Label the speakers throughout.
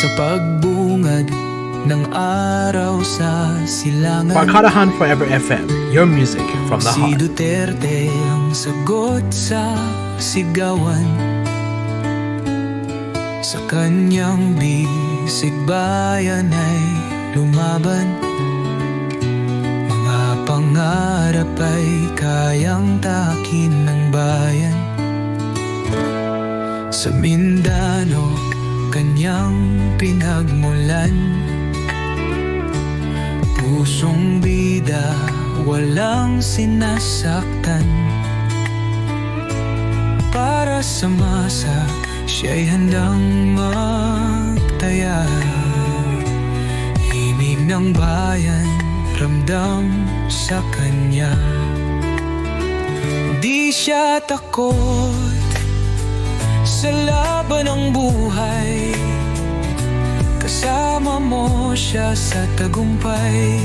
Speaker 1: sa pagbungad ng araw sa silangan.
Speaker 2: Barkadahan Forever FM, your music from the
Speaker 1: Si
Speaker 2: heart.
Speaker 1: Duterte ang sagot sa sigawan. Sa kanyang bisig bayan ay lumaban. Mga pangarap ay kayang takin ng bayan. Sa Mindanao, kanyang pinagmulan. Pusong bida, walang sinasaktan. Para sa masa, siya'y handang magtaya. Himig ng bayan, ramdam sa kanya. Di siya takot sa laban ng buhay. Kasama mo siya sa tagumpay.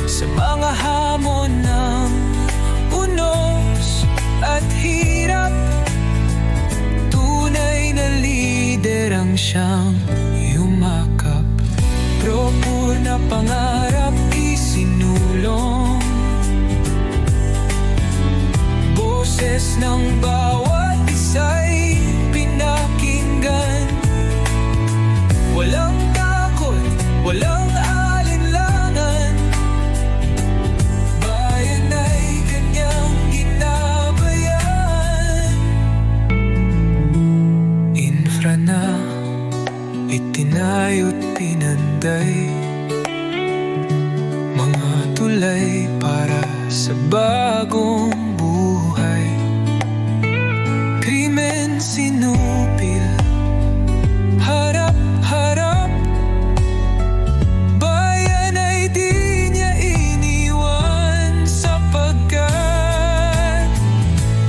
Speaker 1: Sa mga hamon ng unos at hirap, tunay na lider ang siyang yumakap. Propur na pangarap isinulong, boses ng bawat isa'y pinakinggan. Walang takot, walang alinlangan. Bayan ay kanyang ginabayan. Infra na itinayo't pinanday, mga tulay para sa bagong buhay. Krimen sinupil, harap-harap. Bayan ay di niya iniwan, sapagkat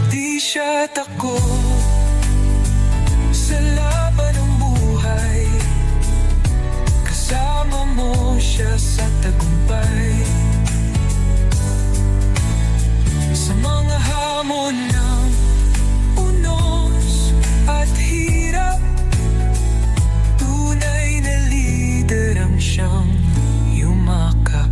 Speaker 1: di siya takot sa laban ng buhay. Kasama mo siya sa tagumpay. Sa mga hamon ng unos at hirap, tunay na lider ang siyang yumakap.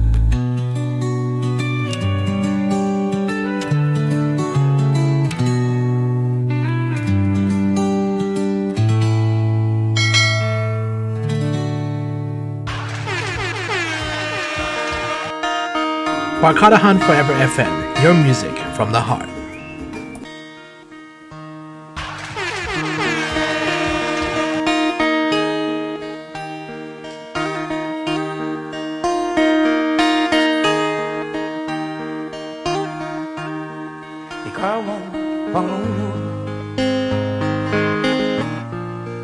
Speaker 2: Barkadahan Forever FM, your music from the heart.
Speaker 3: Ikaw ang Pangulo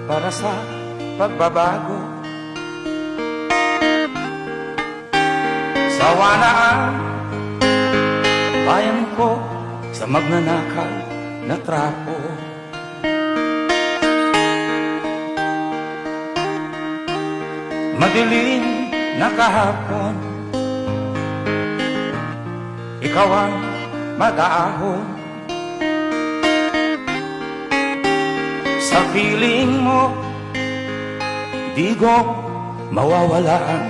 Speaker 3: para sa pagbabago. Sawa na ang bayan ko sa magnanakaw na trapo. Madilim na kahapon, ikaw ang mag-aahon. Sa piling mo, di ko mawawala ang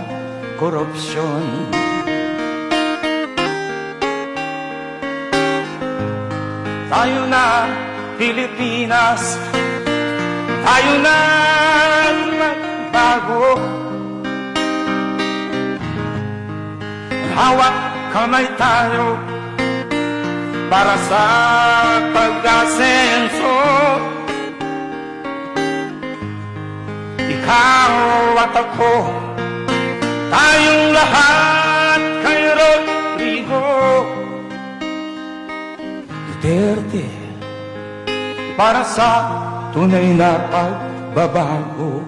Speaker 3: korupsyon. Tayo na Pilipinas, tayo na magbago. Hawak kamay tayo para sa pag-asenso. Ikaw at ako, tayong lahat kay Rodrigo Duterte, para sa tunay na pagbabago.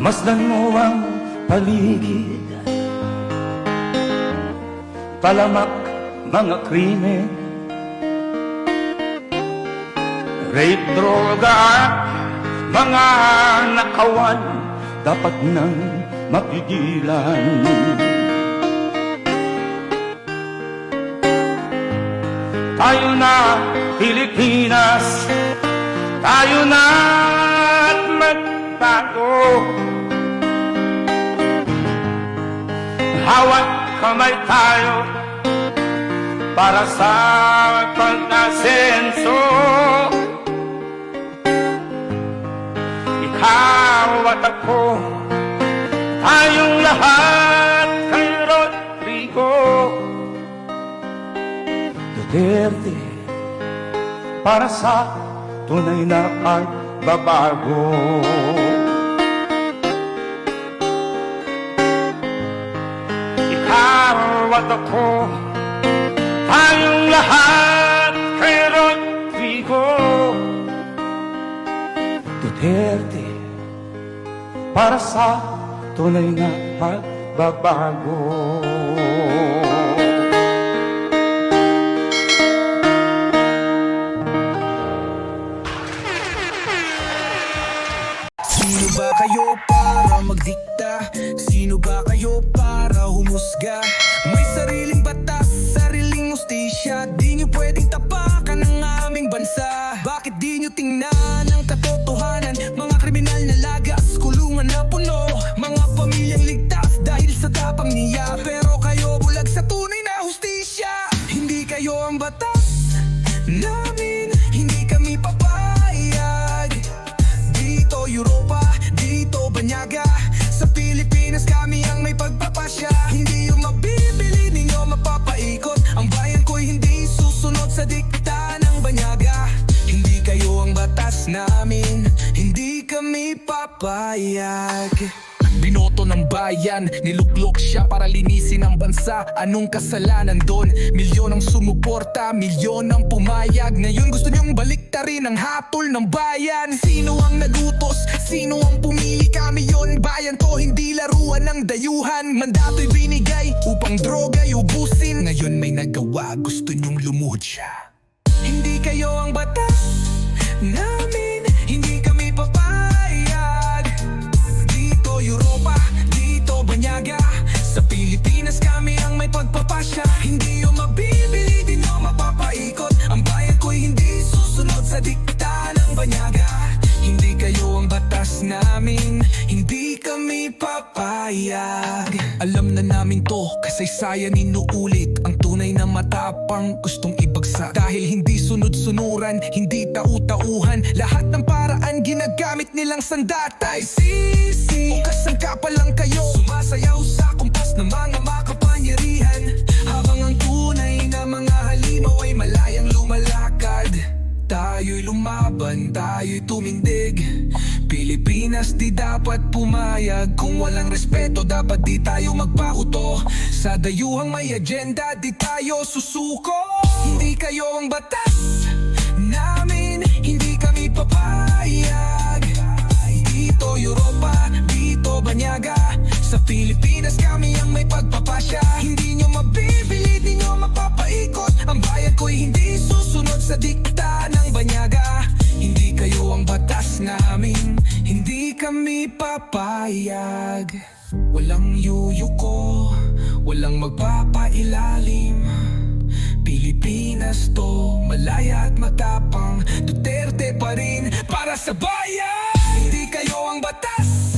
Speaker 3: Masdan mo ang paligid, palamak mga krimen, rape, droga, mga nakawan, dapat nang mapigilan. tayo na Pilipinas, tayo na at magbago. Hawat kamay tayo para sa pag-asenso. Ikaw at ako, tayong lahat kay Rodrigo Duterte, para sa tunay na pagbabago. Ikaw at ako, tayong lahat kay Rodrigo Duterte, para sa tunay na pagbabago.
Speaker 1: Sino ba kayo para magdikta? Sino ba kayo para humusga? May sariling batas, sariling ustisya. Di nyo pwedeng tapakan ang aming bansa. Bakit di nyo tingnan ang katotohanan? Mga kriminal na lagas, kulungan na puno. Mga pamilyang ligtas dahil sa tapang niya. Pero kayo bulag sa tunay na hustisya. Hindi kayo ang batas namin, hindi kami papayag. Dito Europa, dito Banyaga, sa Pilipinas kami ang may pagpapasya. Hindi yung mabibili ninyo mapapaikot. Ang bayan ko'y hindi susunod sa dikta ng Banyaga. Hindi kayo ang batas namin, hindi kami papayag. Binoto ng bayan, niluklok siya para linisin ang bansa. Anong kasalanan doon? Milyon ang sumuporta, milyon ang pumayag. Ngayon gusto niyong baliktarin ang hatol ng bayan. Sino ang nagutos? Sino ang pumili? Kami yon, bayan to, hindi laruan ng dayuhan. Mandato'y binigay upang droga'y ubusin. Ngayon may nagawa, gusto niyong lumuhod siya. Hindi kayo ang batas namin, hindi kami papayag. Dito Europa, dito Banyaga, sa Pilipinas kami ang may pagpapasya. Hindi yung mabibili, di nyo mapapaikot. Ang bayan ko'y hindi susunod sa dikta ng Banyaga. Hindi kayo ang batas namin, hindi kami papayag. Alam na namin to, kasaysayan inuulit. Ang tunay na matapang gustong ibagsak. Dahil hindi sunod-sunuran, hindi tau-tauhan. Lahat ng paraan ginagamit nilang sandatay. Sisi, ukas ang kapal lang kayo, sumasayaw sa kumpas ng mga makapangyarihan. Habang ang tunay na mga halimaw ay malayang lumalakad. Tayo'y lumaban, tayo'y tumindig. Pilipinas di dapat pumayag. Kung walang respeto dapat di tayo magpakuto. Sa dayuhang may agenda di tayo susuko. Hindi kayo ang batas namin, hindi kami papayag. Dito Europa, dito Banyaga, sa Pilipinas kami ang may pagpapasya. Hindi nyo mabibili, di nyo mapapaikot. Ang bayan ko'y hindi susunod sa dikta ng Banyaga. Hindi kayo ang batas namin, hindi kami papayag. Walang yuyuko, walang magpapailalim. Pilipinas to, malaya at matapang. Duterte pa rin para sa bayan. Hindi kayo ang batas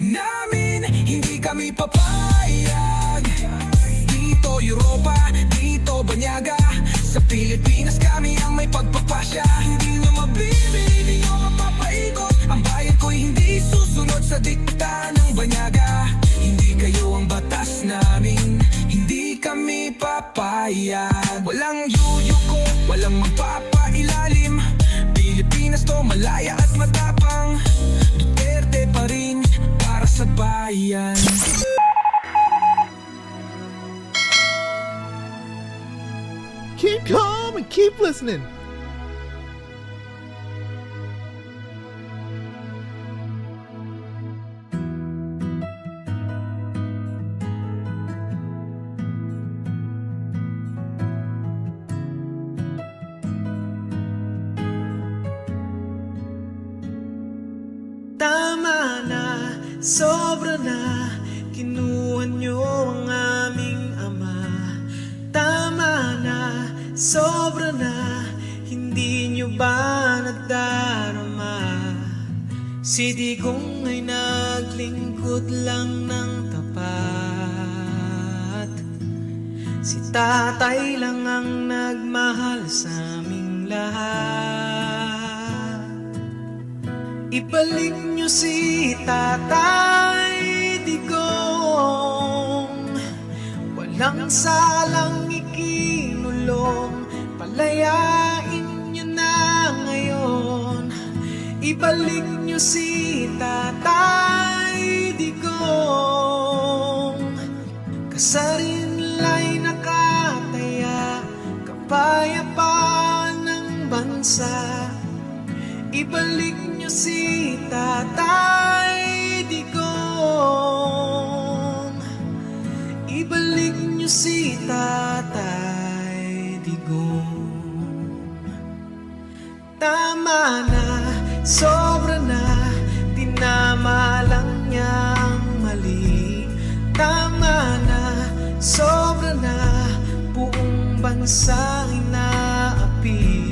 Speaker 1: namin, hindi kami papayag. Dito Europa, dito Banyaga, sa Pilipinas kami ang may pagpapasya. Hindi nyo mabibili, di nyo mapapaikot. Ang bayan ko'y hindi susunod sa dikta ng Banyaga. Hindi kayo ang batas namin, hindi kami papayag. Walang yuyuko, walang magpapailalim. Pilipinas to, malaya at matapang. Duterte pa rin para sa bayan.
Speaker 2: Keep calm and keep listening.
Speaker 4: Tama na, sobra na, kinuha nyo ang aming ama. Tama na, sobra na. nagdarama. Si Digong ay naglingkod lang ng tapat. Si tatay lang ang nagmahal sa aming lahat. Ibalik niyo si Tatay Digong, walang salang ikinulong, palayain niyo na ngayon. Ibalik niyo si Tatay Digong, kasarinlay nakataya, kapayapaan ng bansa. Ibalik niyo si Tatay Digong, ibalik niyo si Tatay Digong. Tama na, sobra na, tinama lang niya ang mali. Tama na, sobra na, buong bansa inaapi.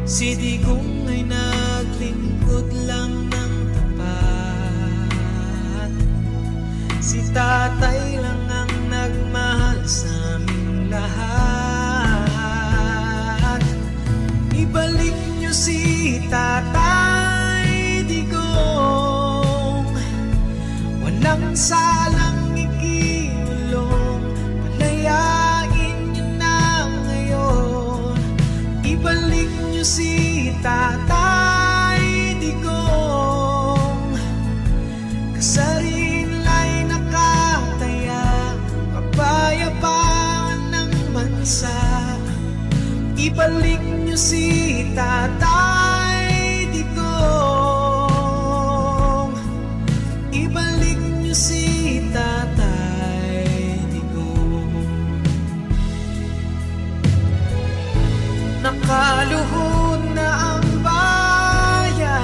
Speaker 4: Si Digong ay naglingkod lang ng tapat. Si tatay lang ang nagmahal sa aming lahat. Ibalik niyo si Tatay Digong, walang salang ikinulong, palayain niyo na ngayon. Ibalik niyo si Tatay Digong, kasarinlay nakataya, kapayapaan ng bansa. Ibalik niyo si Tatay Digong, ibalik niyo si Tatay Digong. Nakaluhod na ang bayan,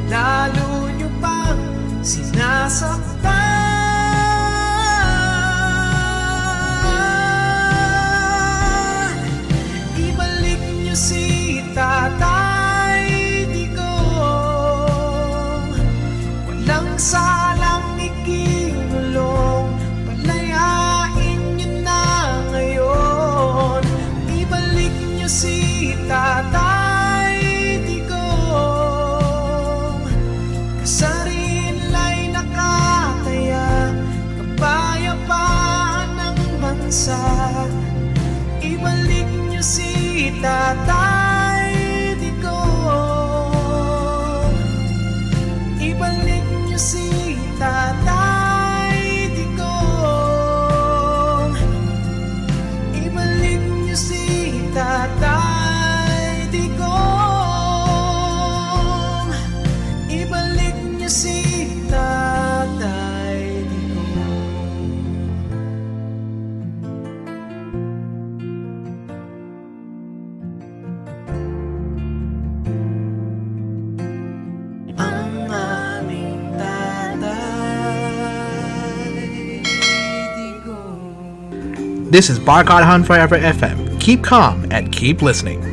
Speaker 4: lalo niyo pang sinasaktan. Ibalik niyo si Tatay Digong, walang salang ikinulong, palayain niyo na ngayon. Ibalik niyo si Tatay Digong, kasarinlay nakataya, kapayapaan ng bansa. Ibalik niyo si Tatay Digong, ibalik niyo si Tatay Digong, ibalik niyo si Tatay Digong, ibalik niyo si Tatay Digong. Ang aming Tatay Digong.
Speaker 2: This is Barcode Hunt Forever FM. Keep calm and keep listening.